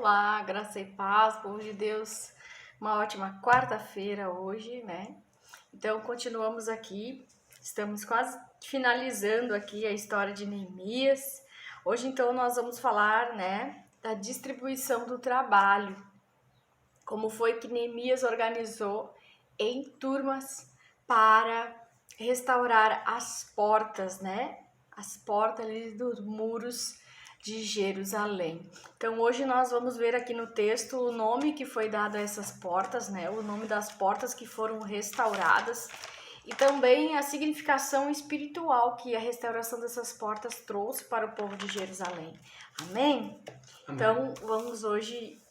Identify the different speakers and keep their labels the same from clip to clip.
Speaker 1: Olá, graça e paz, povo de Deus. Uma ótima quarta-feira hoje, né? Então, continuamos aqui. Estamos quase finalizando aqui a história de Neemias. Hoje, então, nós vamos falar, né, da distribuição do trabalho. Como foi que Neemias organizou em turmas para restaurar as portas, né? As portas ali dos muros de Jerusalém. Então hoje nós vamos ver aqui no texto o nome que foi dado a essas portas, né? O nome das portas que foram restauradas e também a significação espiritual que a restauração dessas portas trouxe para o povo de Jerusalém. Amém? Então vamos hoje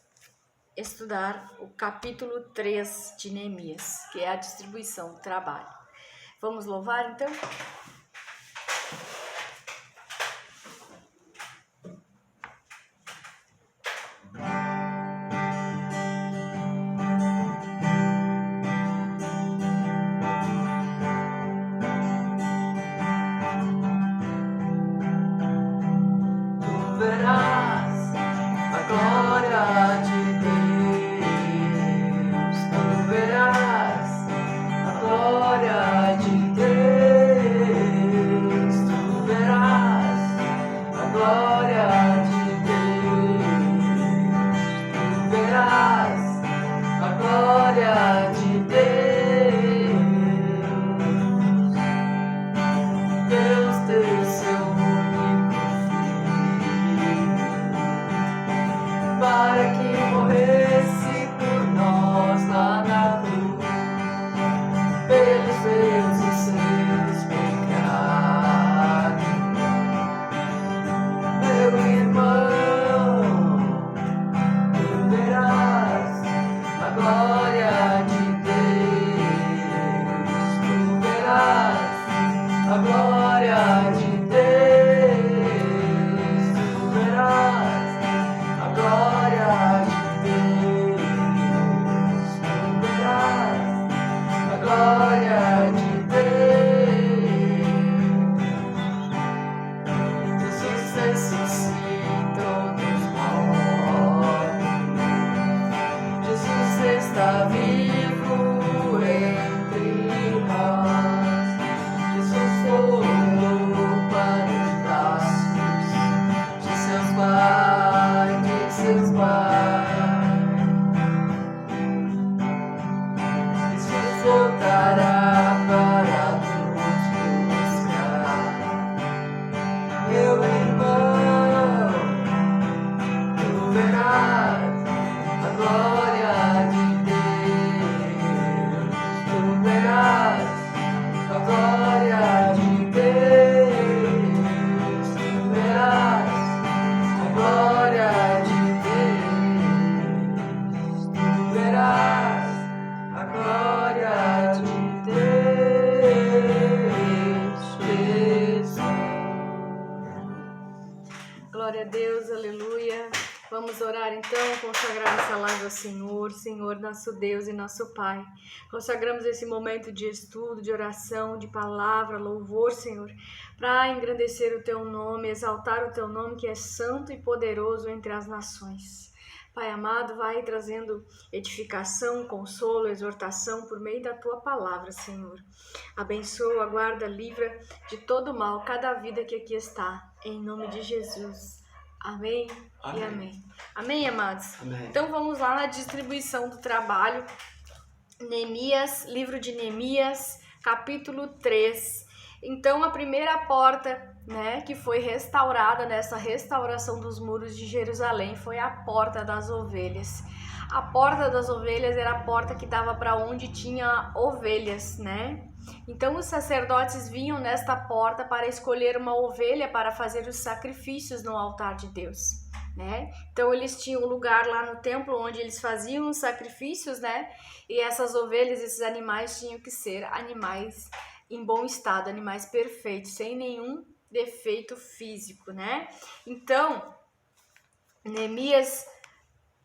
Speaker 1: estudar o capítulo 3 de Neemias, que é a distribuição do trabalho. Vamos louvar então? Glória a Deus, aleluia. Vamos orar então, consagrar essa live ao Senhor, Senhor, nosso Deus e nosso Pai. Consagramos esse momento de estudo, de oração, de palavra, louvor, Senhor, para engrandecer o Teu nome, exaltar o Teu nome que é santo e poderoso entre as nações. Pai amado, vai trazendo edificação, consolo, exortação por meio da Tua palavra, Senhor. Abençoa, guarda, livra de todo mal cada vida que aqui está, em nome de Jesus. Amém, amém. E amém. Amém, amados?
Speaker 2: Amém.
Speaker 1: Então vamos lá na distribuição do trabalho. Neemias, livro de Neemias, capítulo 3. Então a primeira porta, né, que foi restaurada nessa restauração dos muros de Jerusalém foi a porta das ovelhas. A porta das ovelhas era a porta que dava para onde tinha ovelhas, né? Então os sacerdotes vinham nesta porta para escolher uma ovelha para fazer os sacrifícios no altar de Deus, né? Então eles tinham um lugar lá no templo onde eles faziam os sacrifícios, né? E essas ovelhas, esses animais tinham que ser animais em bom estado, animais perfeitos, sem nenhum defeito físico, né? Então, Neemias,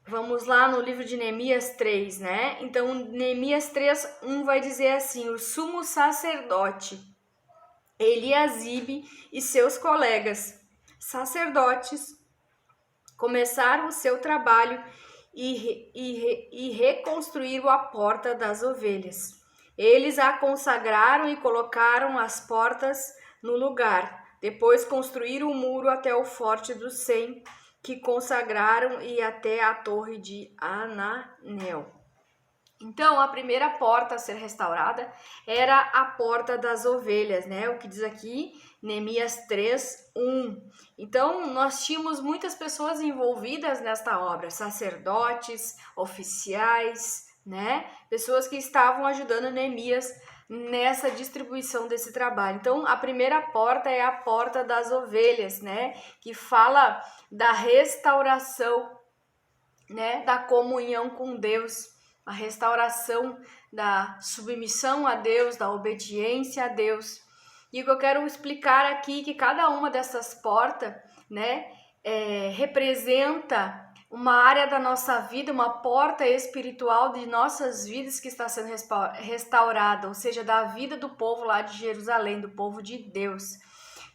Speaker 1: vamos lá no livro de Neemias 3, né? Então, Neemias 3:1 vai dizer assim: o sumo sacerdote Eliasibe e seus colegas sacerdotes começaram o seu trabalho e reconstruíram a porta das ovelhas. Eles a consagraram e colocaram as portas no lugar. Depois construíram o muro até o Forte dos 100, que consagraram, e até a torre de Ananel. Então, a primeira porta a ser restaurada era a porta das ovelhas, né? O que diz aqui, Neemias 3:1. Então, nós tínhamos muitas pessoas envolvidas nesta obra, sacerdotes, oficiais, né? Pessoas que estavam ajudando Neemias nessa distribuição desse trabalho. Então, a primeira porta é a porta das ovelhas, né? Que fala da restauração, né? Da comunhão com Deus, a restauração da submissão a Deus, da obediência a Deus. E o que eu quero explicar aqui, que cada uma dessas portas, né, representa uma área da nossa vida, uma porta espiritual de nossas vidas que está sendo restaurada, ou seja, da vida do povo lá de Jerusalém, do povo de Deus.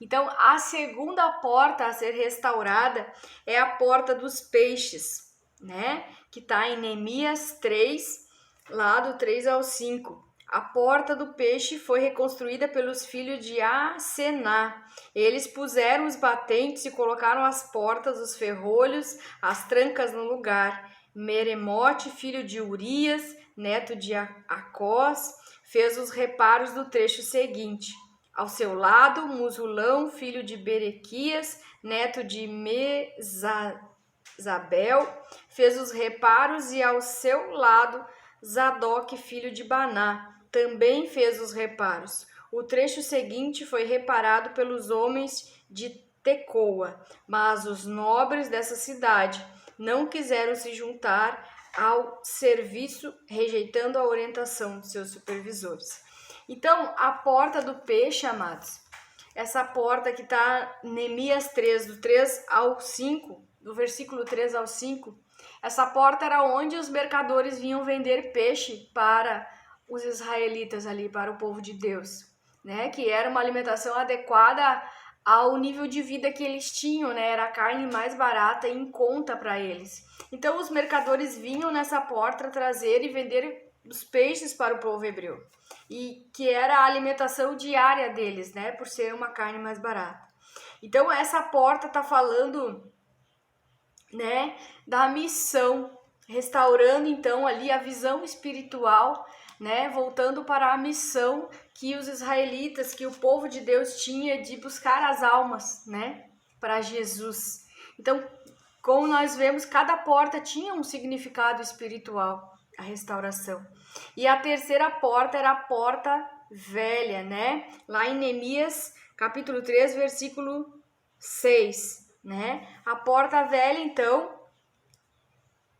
Speaker 1: Então, a segunda porta a ser restaurada é a porta dos peixes, né? Que está em Neemias 3, lá do 3 ao 5. A porta do peixe foi reconstruída pelos filhos de Asená. Eles puseram os batentes e colocaram as portas, os ferrolhos, as trancas no lugar. Meremote, filho de Urias, neto de Acós, fez os reparos do trecho seguinte. Ao seu lado, Musulão, filho de Berequias, neto de Mesazabel, fez os reparos, e ao seu lado, Zadok, filho de Baná, também fez os reparos. O trecho seguinte foi reparado pelos homens de Tecoa, mas os nobres dessa cidade não quiseram se juntar ao serviço, rejeitando a orientação de seus supervisores. Então, a porta do peixe, amados, essa porta que está em Neemias 3, do 3 ao 5, do versículo 3 ao 5, essa porta era onde os mercadores vinham vender peixe para os israelitas ali, para o povo de Deus, né? Que era uma alimentação adequada ao nível de vida que eles tinham, né? Era a carne mais barata e em conta para eles. Então, os mercadores vinham nessa porta trazer e vender os peixes para o povo hebreu, e que era a alimentação diária deles, né? Por ser uma carne mais barata. Então, essa porta está falando, né, da missão, restaurando então ali a visão espiritual, né, voltando para a missão que os israelitas, que o povo de Deus tinha de buscar as almas, né, para Jesus. Então, como nós vemos, cada porta tinha um significado espiritual, a restauração. E a terceira porta era a porta velha, né, lá em Neemias capítulo 3, versículo 6. Né? A porta velha, então,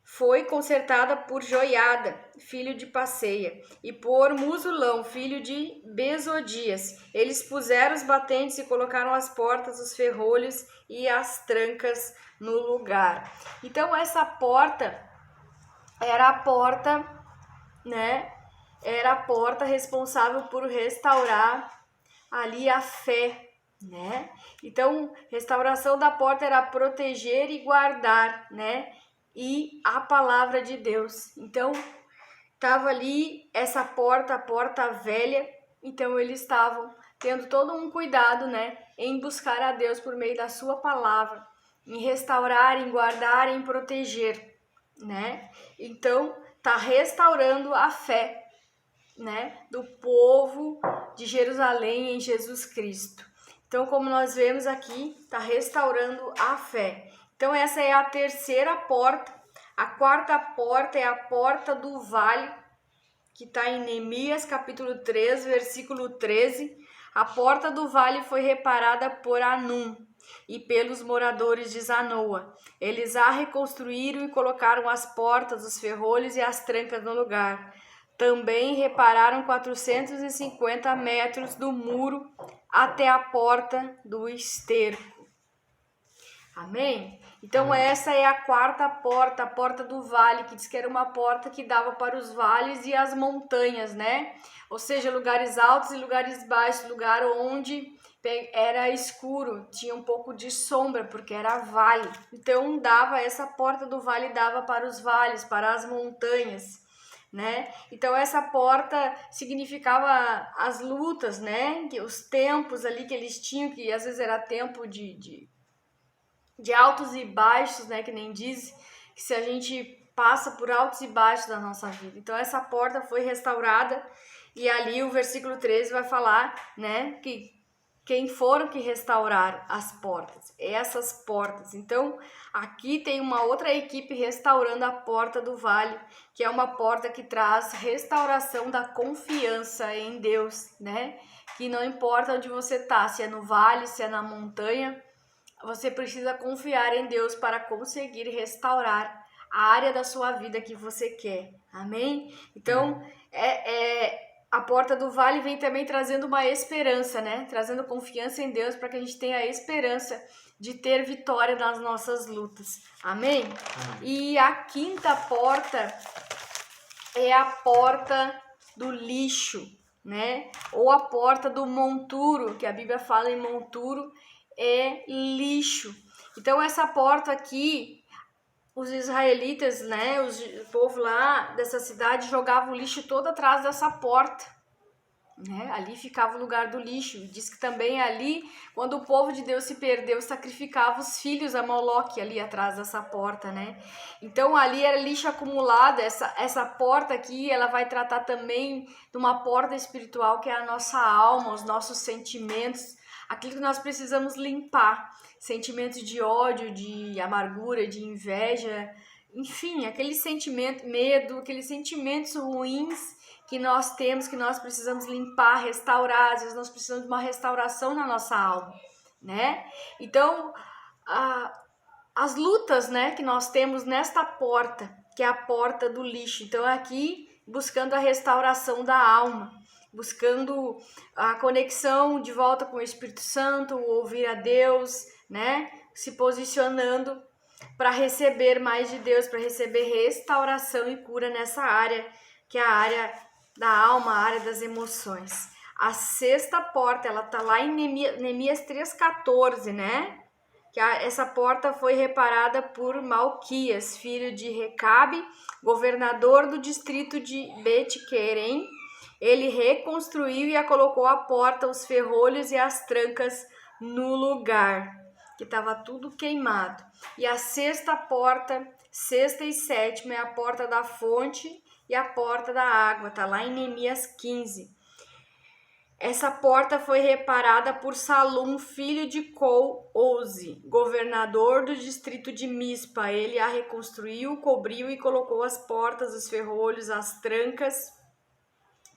Speaker 1: foi consertada por Joiada, filho de Passeia, e por Musulão, filho de Besodias. Eles puseram os batentes e colocaram as portas, os ferrolhos e as trancas no lugar. Então, essa porta era a porta, né? Era a porta responsável por restaurar ali a fé, né? Então, restauração da porta era proteger e guardar, né? E a palavra de Deus. Então, estava ali essa porta, a porta velha. Então, eles estavam tendo todo um cuidado, né? Em buscar a Deus por meio da sua palavra, em restaurar, em guardar, em proteger, né? Então, tá restaurando a fé, né? Do povo de Jerusalém em Jesus Cristo. Então, como nós vemos aqui, está restaurando a fé. Então, essa é a terceira porta. A quarta porta é a porta do vale, que está em Neemias, capítulo 3, versículo 13. A porta do vale foi reparada por Anum e pelos moradores de Zanoa. Eles a reconstruíram e colocaram as portas, os ferrolhos e as trancas no lugar. Também repararam 450 metros do muro até a porta do esterco. Amém? Então, essa é a quarta porta, a porta do vale, que diz que era uma porta que dava para os vales e as montanhas, né? Ou seja, lugares altos e lugares baixos, lugar onde era escuro, tinha um pouco de sombra, porque era vale. Então essa porta do vale dava para os vales, para as montanhas, né? Então essa porta significava as lutas, né? Que os tempos ali que eles tinham, que às vezes era tempo de altos e baixos, né? Que nem diz que se a gente passa por altos e baixos da nossa vida. Então essa porta foi restaurada e ali o versículo 13 vai falar, né? Que quem foram que restauraram as portas? Essas portas. Então, aqui tem uma outra equipe restaurando a porta do vale, que é uma porta que traz restauração da confiança em Deus, né? Que não importa onde você tá, se é no vale, se é na montanha, você precisa confiar em Deus para conseguir restaurar a área da sua vida que você quer. Amém? Então, a porta do vale vem também trazendo uma esperança, né? Trazendo confiança em Deus para que a gente tenha a esperança de ter vitória nas nossas lutas. Amém? E a quinta porta é a porta do lixo, né? Ou a porta do monturo, que a Bíblia fala em monturo, é lixo. Então essa porta aqui, os israelitas, né, o povo lá dessa cidade jogavam o lixo todo atrás dessa porta, né? Ali ficava o lugar do lixo. Diz que também ali, quando o povo de Deus se perdeu, sacrificava os filhos a Moloque ali atrás dessa porta, né? Então ali era lixo acumulado. Essa porta aqui, ela vai tratar também de uma porta espiritual que é a nossa alma, os nossos sentimentos, aquilo que nós precisamos limpar, sentimentos de ódio, de amargura, de inveja, enfim, aquele sentimento, medo, aqueles sentimentos ruins que nós temos, que nós precisamos limpar, restaurar. Às vezes nós precisamos de uma restauração na nossa alma, né? Então, as lutas, né, que nós temos nesta porta, que é a porta do lixo. Então, aqui, buscando a restauração da alma, buscando a conexão de volta com o Espírito Santo, ouvir a Deus, né? Se posicionando para receber mais de Deus, para receber restauração e cura nessa área, que é a área da alma, a área das emoções. A sexta porta, ela tá lá em Neemias 3,14, né? Que essa porta foi reparada por Malquias, filho de Recabe, governador do distrito de Bet-Querem. Ele reconstruiu e a colocou a porta, os ferrolhos e as trancas no lugar, que estava tudo queimado. E a sexta porta, sexta e sétima, é a porta da fonte e a porta da água, tá lá em Neemias 15. Essa porta foi reparada por Salum, filho de Col-Oze, governador do distrito de Mispa. Ele a reconstruiu, cobriu e colocou as portas, os ferrolhos, as trancas.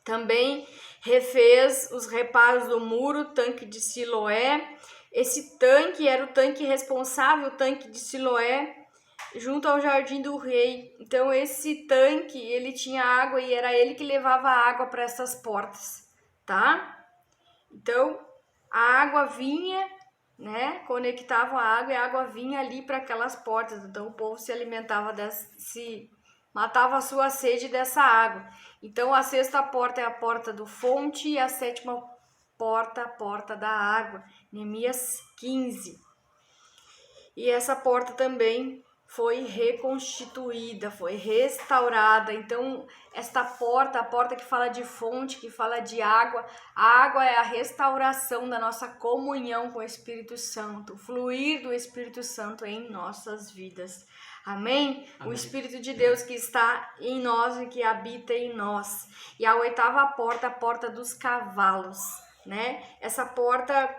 Speaker 1: Também refez os reparos do muro, tanque de Siloé. Esse tanque era o tanque responsável, o tanque de Siloé, junto ao Jardim do Rei. Então esse tanque, ele tinha água e era ele que levava a água para essas portas, tá? Então a água vinha, né? Conectava a água e a água vinha ali para aquelas portas. Então o povo se alimentava matava a sua sede dessa água. Então a sexta porta é a porta do fonte e a sétima porta, a porta da água. Neemias 15. E essa porta também foi reconstituída, foi restaurada. Então, esta porta, a porta que fala de fonte, que fala de água, a água é a restauração da nossa comunhão com o Espírito Santo, o fluir do Espírito Santo em nossas vidas. Amém? Amém? O Espírito de Deus que está em nós e que habita em nós. E a oitava porta, a porta dos cavalos, né? Essa porta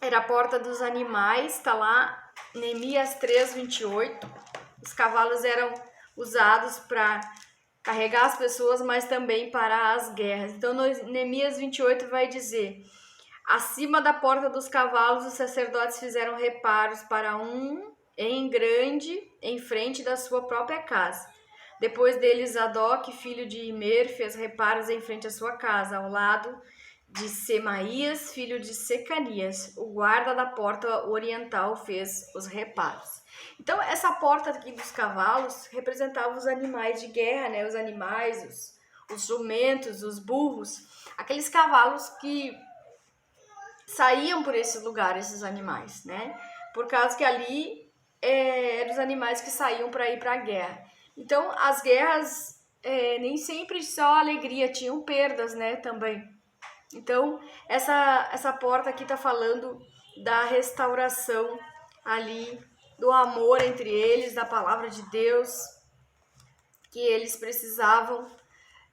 Speaker 1: era a porta dos animais, tá lá Neemias 3:28. Os cavalos eram usados para carregar as pessoas, mas também para as guerras. Então, Neemias 28 vai dizer: acima da porta dos cavalos, os sacerdotes fizeram reparos para em grande, em frente da sua própria casa. Depois deles, Zadok, filho de Imer, fez reparos em frente à sua casa, ao lado de Semaías, filho de Secanias. O guarda da porta oriental fez os reparos. Então, essa porta aqui dos cavalos representava os animais de guerra, né? Os animais, os jumentos, os burros, aqueles cavalos que saíam por esse lugar, esses animais, né? Por causa que ali eram os animais que saíam para ir para a guerra. Então, as guerras nem sempre só alegria, tinham perdas, né, também. Então, essa porta aqui tá falando da restauração ali, do amor entre eles, da palavra de Deus, que eles precisavam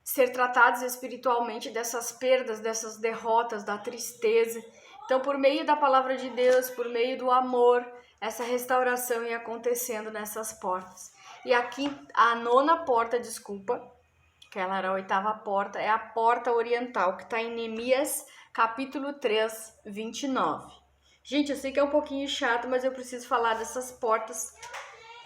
Speaker 1: ser tratados espiritualmente dessas perdas, dessas derrotas, da tristeza. Então, por meio da palavra de Deus, por meio do amor, essa restauração ia acontecendo nessas portas. E aqui, a nona porta, desculpa, que ela era a oitava porta, é a porta oriental, que está em Neemias, capítulo 3, 29. Gente, eu sei que é um pouquinho chato, mas eu preciso falar dessas portas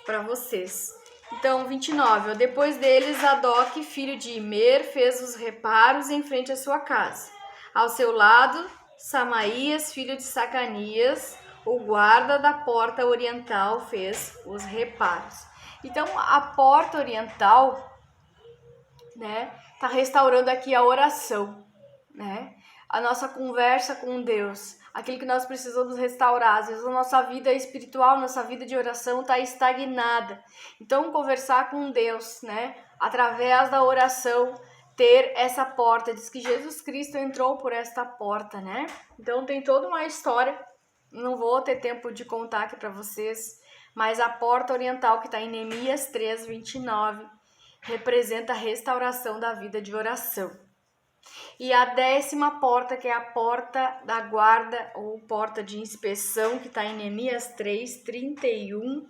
Speaker 1: para vocês. Então, 29. Depois deles, Zadok, filho de Imer, fez os reparos em frente à sua casa. Ao seu lado, Samaías, filho de Sacanias, o guarda da porta oriental, fez os reparos. Então, a porta oriental, né, tá restaurando aqui a oração, né? A nossa conversa com Deus, aquilo que nós precisamos restaurar. Às vezes a nossa vida espiritual, nossa vida de oração está estagnada. Então, conversar com Deus, né, através da oração, ter essa porta. Diz que Jesus Cristo entrou por esta porta, né? Então, tem toda uma história. Não vou ter tempo de contar aqui para vocês, mas a porta oriental que está em Neemias 3, 29, representa a restauração da vida de oração. E a 10ª porta, que é a porta da guarda, ou porta de inspeção, que está em Neemias 3, 31.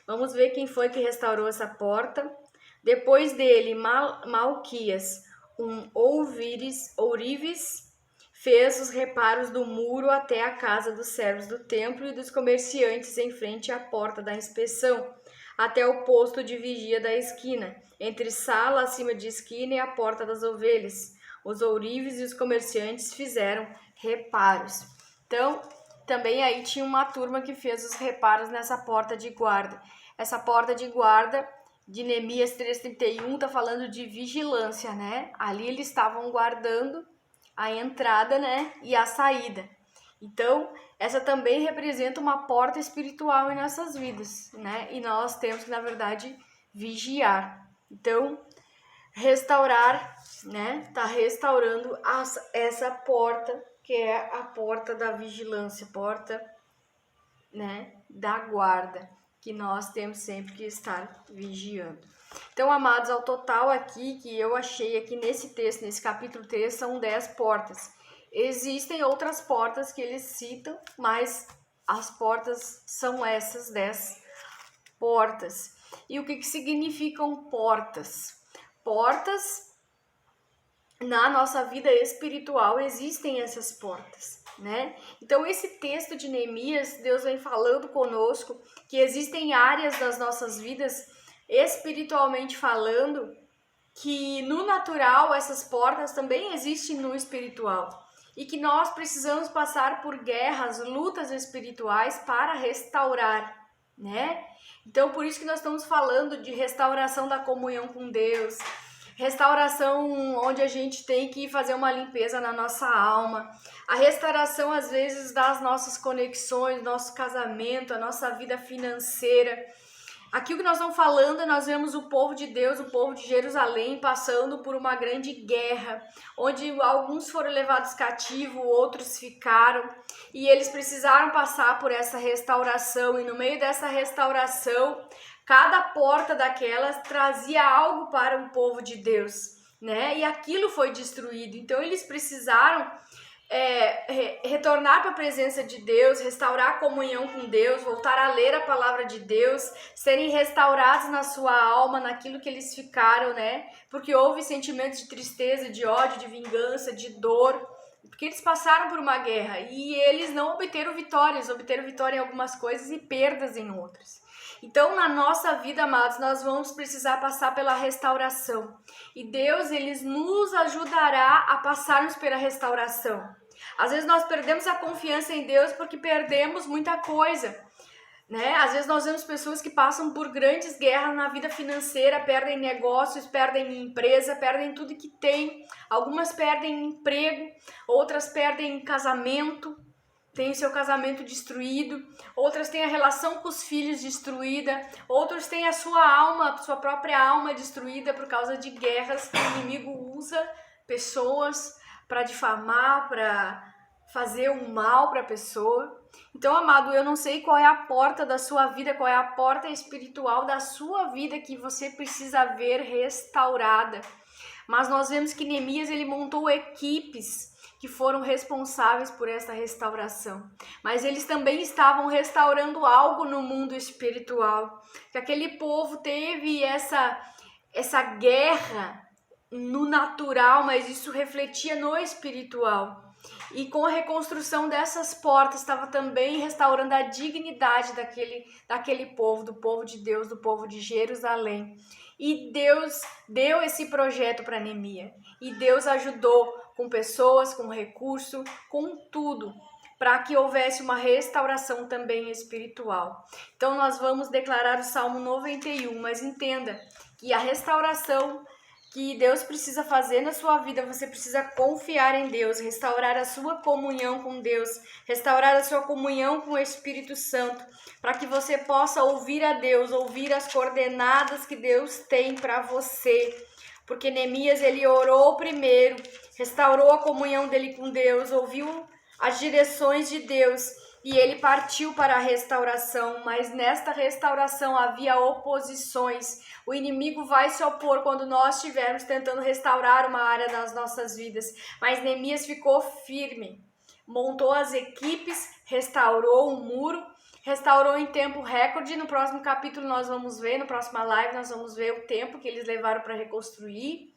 Speaker 1: Vamos ver quem foi que restaurou essa porta. Depois dele, Malquias, ourives, fez os reparos do muro até a casa dos servos do templo e dos comerciantes em frente à porta da inspeção, até o posto de vigia da esquina, entre sala acima de esquina e a porta das ovelhas. Os ourives e os comerciantes fizeram reparos. Então, também aí tinha uma turma que fez os reparos nessa porta de guarda. Essa porta de guarda de Neemias 3:31 está falando de vigilância, né? Ali eles estavam guardando a entrada, né, e a saída. Então, essa também representa uma porta espiritual em nossas vidas, né? E nós temos que, na verdade, vigiar. Então, restaurar, né? Tá restaurando essa porta, que é a porta da vigilância, porta, né, da guarda, que nós temos sempre que estar vigiando. Então, amados, ao total aqui, que eu achei aqui nesse texto, nesse capítulo 3, são 10 portas. Existem outras portas que eles citam, mas as portas são essas 10 portas. E o que significam portas? Portas, na nossa vida espiritual, existem essas portas, né? Então, esse texto de Neemias, Deus vem falando conosco que existem áreas das nossas vidas, espiritualmente falando, que no natural essas portas também existem no espiritual e que nós precisamos passar por guerras, lutas espirituais para restaurar, né? Então, por isso que nós estamos falando de restauração da comunhão com Deus, restauração onde a gente tem que fazer uma limpeza na nossa alma, a restauração às vezes das nossas conexões, nosso casamento, a nossa vida financeira. Aqui o que nós estamos falando, nós vemos o povo de Deus, o povo de Jerusalém passando por uma grande guerra, onde alguns foram levados cativos, outros ficaram, e eles precisaram passar por essa restauração, e no meio dessa restauração, cada porta daquelas trazia algo para o povo de Deus, né? E aquilo foi destruído, então eles precisaram retornar para a presença de Deus, restaurar a comunhão com Deus, voltar a ler a palavra de Deus, serem restaurados na sua alma, naquilo que eles ficaram, né? Porque houve sentimentos de tristeza, de ódio, de vingança, de dor, porque eles passaram por uma guerra e eles não obteram vitórias, obteram vitória em algumas coisas e perdas em outras. Então, na nossa vida, amados, nós vamos precisar passar pela restauração. E Deus, Ele nos ajudará a passarmos pela restauração. Às vezes nós perdemos a confiança em Deus porque perdemos muita coisa, né? Às vezes nós vemos pessoas que passam por grandes guerras na vida financeira, perdem negócios, perdem empresa, perdem tudo que tem. Algumas perdem emprego, outras perdem casamento, têm o seu casamento destruído, outras têm a relação com os filhos destruída, outros têm a sua alma, sua própria alma destruída por causa de guerras que o inimigo usa pessoas para difamar, para fazer um mal para a pessoa. Então, amado, eu não sei qual é a porta da sua vida, qual é a porta espiritual da sua vida que você precisa ver restaurada. Mas nós vemos que Neemias, ele montou equipes que foram responsáveis por esta restauração. Mas eles também estavam restaurando algo no mundo espiritual. Que aquele povo teve essa guerra no natural, mas isso refletia no espiritual. E com a reconstrução dessas portas, estava também restaurando a dignidade daquele povo, do povo de Deus, do povo de Jerusalém. E Deus deu esse projeto para Neemias. E Deus ajudou com pessoas, com recurso, com tudo, para que houvesse uma restauração também espiritual. Então nós vamos declarar o Salmo 91, mas entenda que a restauração que Deus precisa fazer na sua vida, você precisa confiar em Deus, restaurar a sua comunhão com Deus, restaurar a sua comunhão com o Espírito Santo, para que você possa ouvir a Deus, ouvir as coordenadas que Deus tem para você. Porque Neemias, ele orou primeiro, restaurou a comunhão dele com Deus, ouviu as direções de Deus, e ele partiu para a restauração, mas nesta restauração havia oposições. O inimigo vai se opor quando nós estivermos tentando restaurar uma área das nossas vidas. Mas Neemias ficou firme, montou as equipes, restaurou o muro, restaurou em tempo recorde. No próximo capítulo nós vamos ver, no próximo live nós vamos ver o tempo que eles levaram para reconstruir.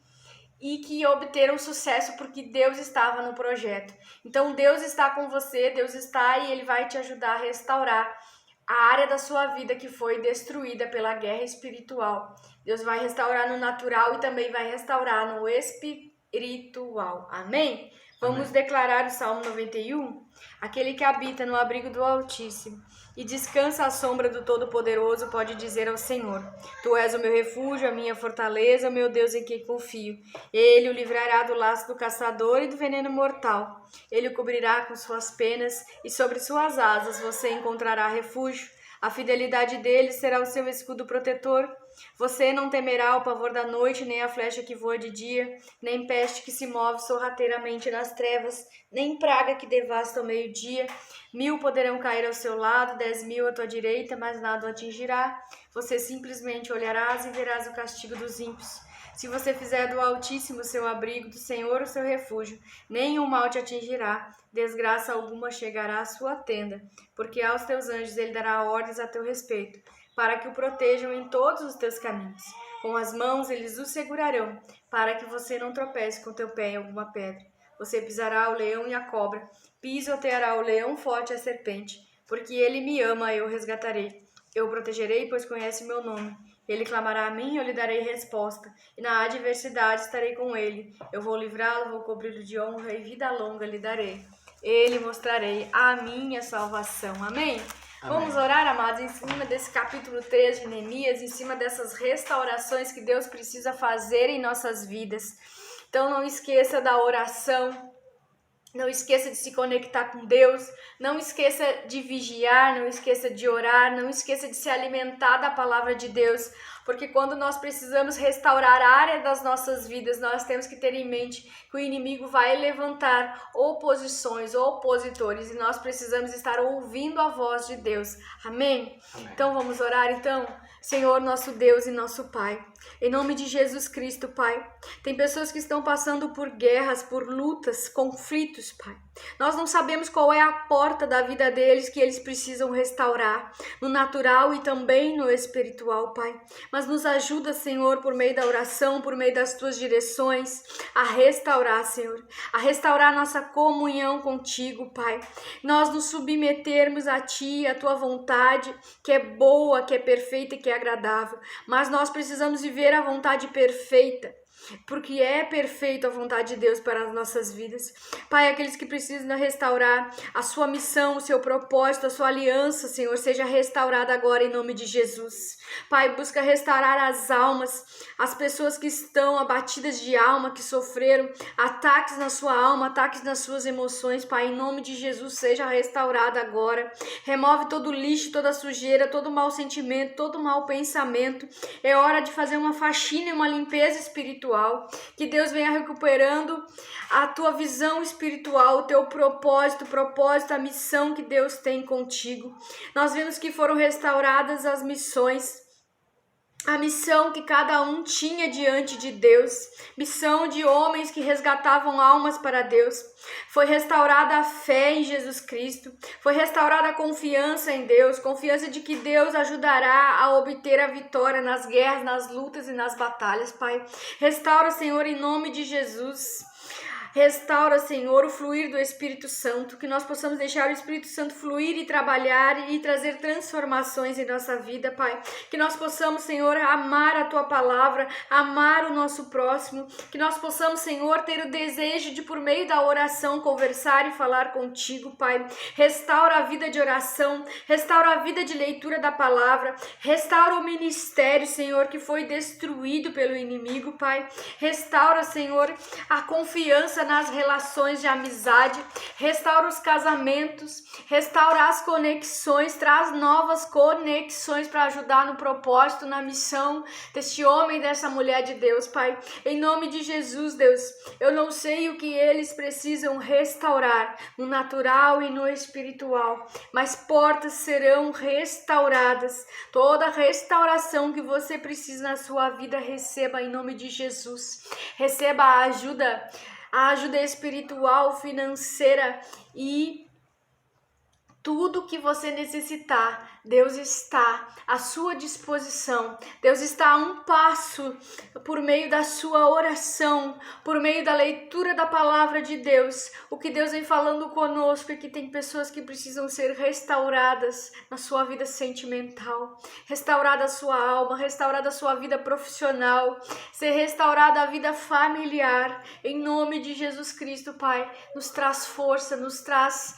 Speaker 1: E que obteram sucesso porque Deus estava no projeto. Então Deus está com você, Deus está e Ele vai te ajudar a restaurar a área da sua vida que foi destruída pela guerra espiritual. Deus vai restaurar no natural e também vai restaurar no espiritual. Amém? Vamos declarar o Salmo 91? Aquele que habita no abrigo do Altíssimo e descansa à sombra do Todo-Poderoso pode dizer ao Senhor: Tu és o meu refúgio, a minha fortaleza, o meu Deus em quem confio. Ele o livrará do laço do caçador e do veneno mortal. Ele o cobrirá com suas penas e sobre suas asas você encontrará refúgio. A fidelidade dele será o seu escudo protetor. Você não temerá o pavor da noite, nem a flecha que voa de dia, nem peste que se move sorrateiramente nas trevas, nem praga que devasta ao meio-dia. 1000 poderão cair ao seu lado, 10.000 à tua direita, mas nada o atingirá. Você simplesmente olharás e verás o castigo dos ímpios. Se você fizer do Altíssimo o seu abrigo, do Senhor o seu refúgio, nenhum mal te atingirá, desgraça alguma chegará à sua tenda, porque aos teus anjos ele dará ordens a teu respeito, para que o protejam em todos os teus caminhos. Com as mãos eles o segurarão, para que você não tropece com teu pé em alguma pedra. Você pisará o leão e a cobra, pisoteará o leão forte e a serpente, porque ele me ama, eu o resgatarei. Eu o protegerei, pois conhece o meu nome. Ele clamará a mim e eu lhe darei resposta, e na adversidade estarei com ele. Eu vou livrá-lo, vou cobri-lo de honra e vida longa lhe darei. Ele mostrarei a minha salvação. Amém? Amém. Vamos orar, amados, em cima desse capítulo 3 de Neemias, em cima dessas restaurações que Deus precisa fazer em nossas vidas. Então não esqueça da oração. Não esqueça de se conectar com Deus, não esqueça de vigiar, não esqueça de orar, não esqueça de se alimentar da palavra de Deus, porque quando nós precisamos restaurar a área das nossas vidas, nós temos que ter em mente que o inimigo vai levantar oposições, opositores, e nós precisamos estar ouvindo a voz de Deus. Amém? Amém. Então vamos orar então? Senhor, nosso Deus e nosso Pai, em nome de Jesus Cristo, Pai, tem pessoas que estão passando por guerras, por lutas, conflitos, Pai. Nós não sabemos qual é a porta da vida deles que eles precisam restaurar, no natural e também no espiritual, Pai. Mas nos ajuda, Senhor, por meio da oração, por meio das Tuas direções, a restaurar, Senhor, a restaurar nossa comunhão contigo, Pai. Nós nos submetermos a Ti, a Tua vontade, que é boa, que é perfeita e que é agradável. Mas nós precisamos viver a vontade perfeita. porque é perfeita a vontade de Deus para as nossas vidas. Pai, aqueles que precisam restaurar a sua missão, o seu propósito, a sua aliança, Senhor, seja restaurada agora em nome de Jesus. Pai, busca restaurar as almas, as pessoas que estão abatidas de alma, que sofreram ataques na sua alma, ataques nas suas emoções. Pai, em nome de Jesus, seja restaurada agora. Remove todo o lixo, toda a sujeira, todo o mau sentimento, todo o mau pensamento. É hora de fazer uma faxina e uma limpeza espiritual. Que Deus venha recuperando a tua visão espiritual, o teu propósito, a missão que Deus tem contigo. Nós vimos que foram restauradas as missões. A missão que cada um tinha diante de Deus, missão de homens que resgatavam almas para Deus. Foi restaurada a fé em Jesus Cristo, foi restaurada a confiança em Deus, confiança de que Deus ajudará a obter a vitória nas guerras, nas lutas e nas batalhas, Pai. Restaura, Senhor, em nome de Jesus. Restaura, Senhor, o fluir do Espírito Santo, que nós possamos deixar o Espírito Santo fluir e trabalhar e trazer transformações em nossa vida, Pai. Que nós possamos, Senhor, amar a Tua palavra, amar o nosso próximo, que nós possamos, Senhor, ter o desejo de, por meio da oração, conversar e falar contigo, Pai. Restaura a vida de oração, restaura a vida de leitura da palavra, restaura o ministério, Senhor, que foi destruído pelo inimigo, Pai. Restaura, Senhor, a confiança nas relações de amizade, restaura os casamentos, restaura as conexões, traz novas conexões para ajudar no propósito, na missão deste homem e dessa mulher de Deus, Pai. Em nome de Jesus, Deus, eu não sei o que eles precisam restaurar no natural e no espiritual, mas portas serão restauradas. Toda restauração que você precisa na sua vida, receba em nome de Jesus. Receba a ajuda espiritual, financeira e tudo que você necessitar, Deus está à sua disposição. Deus está a um passo por meio da sua oração, por meio da leitura da palavra de Deus. O que Deus vem falando conosco é que tem pessoas que precisam ser restauradas na sua vida sentimental, restaurada a sua alma, restaurada a sua vida profissional, ser restaurada a vida familiar. Em nome de Jesus Cristo, Pai, nos traz força, nos traz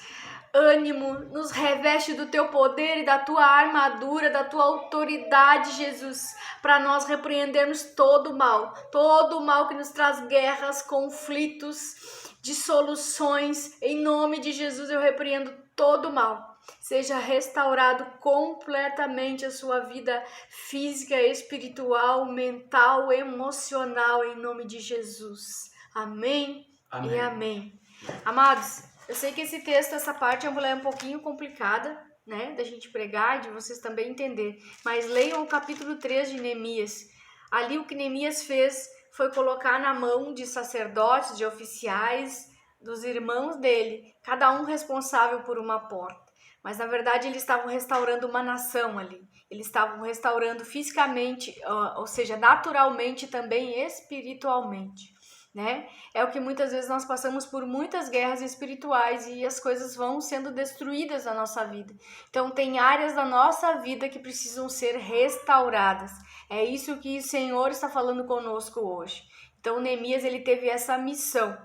Speaker 1: ânimo, nos reveste do teu poder e da tua armadura, da tua autoridade, Jesus, para nós repreendermos todo o mal que nos traz guerras, conflitos, dissoluções. Em nome de Jesus eu repreendo todo o mal. Seja restaurado completamente a sua vida física, espiritual, mental, emocional, em nome de Jesus. Amém, amém. E amém. Amados, eu sei que esse texto, essa parte é um pouquinho complicada, né, da gente pregar e de vocês também entender. Mas leiam o capítulo 3 de Neemias. Ali o que Neemias fez foi colocar na mão de sacerdotes, de oficiais, dos irmãos dele, cada um responsável por uma porta. Mas na verdade eles estavam restaurando uma nação ali. Eles estavam restaurando fisicamente, ou seja, naturalmente e também espiritualmente. Né? É o que muitas vezes nós passamos por muitas guerras espirituais e as coisas vão sendo destruídas na nossa vida. Então tem áreas da nossa vida que precisam ser restauradas. É isso que o Senhor está falando conosco hoje. Então Neemias, ele teve essa missão,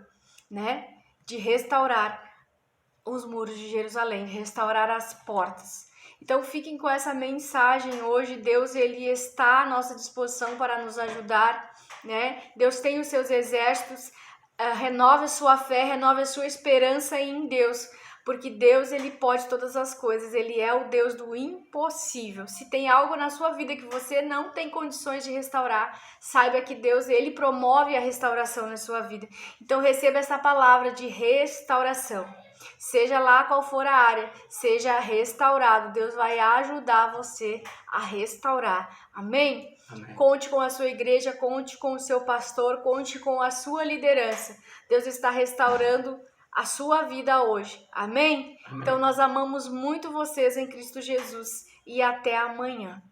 Speaker 1: né, de restaurar os muros de Jerusalém, restaurar as portas. Então fiquem com essa mensagem hoje. Deus, ele está à nossa disposição para nos ajudar, né? Deus tem os seus exércitos. Renove a sua fé, renove a sua esperança em Deus, porque Deus, ele pode todas as coisas. Ele é o Deus do impossível. Se tem algo na sua vida que você não tem condições de restaurar, saiba que Deus, ele promove a restauração na sua vida. Então receba essa palavra de restauração. Seja lá qual for a área, seja restaurado. Deus vai ajudar você a restaurar. Amém? Amém. Conte com a sua igreja, conte com o seu pastor, conte com a sua liderança. Deus está restaurando a sua vida hoje. Amém? Amém. Então nós amamos muito vocês em Cristo Jesus e até amanhã.